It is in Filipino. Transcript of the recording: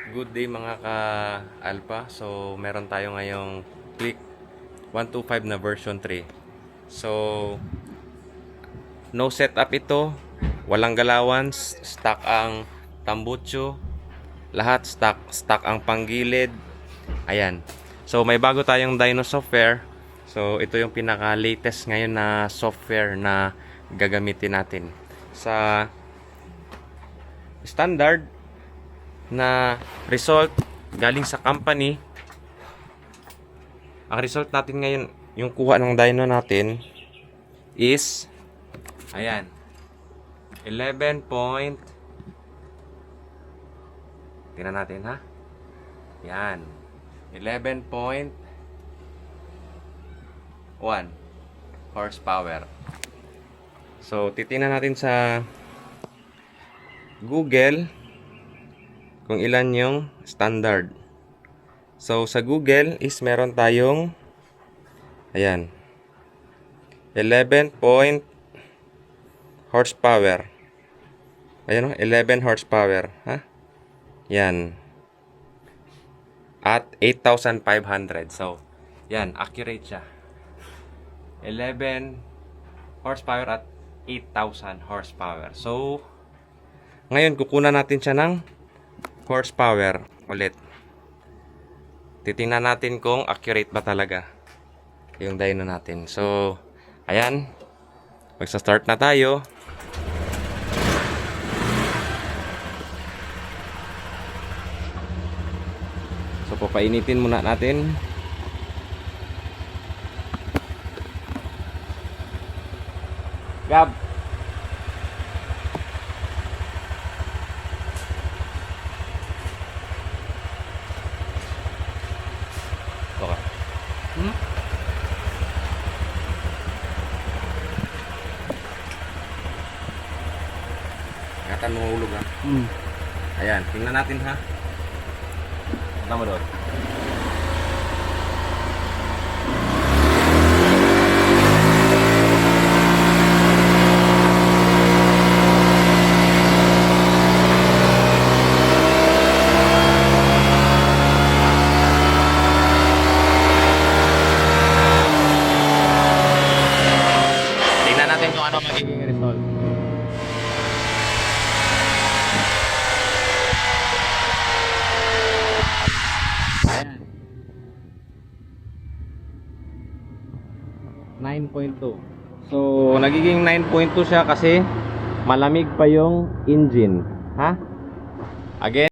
Good day mga ka-alpha. So, meron tayo ngayong Click 125 na version 3. So, no setup ito. Walang galawan. Stock ang tambucho. Lahat stock. Stock ang panggilid. Ayan. So, may bago tayong dyno software. So, ito yung pinaka-latest ngayon na software na gagamitin natin. Sa standard na result galing sa company, ang result natin ngayon, yung kuha ng dyno natin is ayan, 11 point, tingnan natin ha, yan, 11.1 horsepower. So titingnan natin sa Google kung ilan yung standard. So sa Google is meron tayong ayan 11 point horsepower. Ayan o, 11 horsepower, ha? Yan. At 8,500. So, yan, accurate siya. 11 horsepower at 8,000 horsepower. So, ngayon kukunan natin siya ng horsepower ulit. Titingnan natin kung accurate ba talaga yung dyno natin. So, ayan. Magsa-start na tayo. So, papainitin muna natin. Gab. Okay. Ingatan mo hulog ha. Ayan, tingnan natin ha. Tingnan mo doon. Tingnan natin kung ano magiging result. Ayan. 9.2. So, nagiging 9.2 siya kasi malamig pa yung engine. Ha? Again.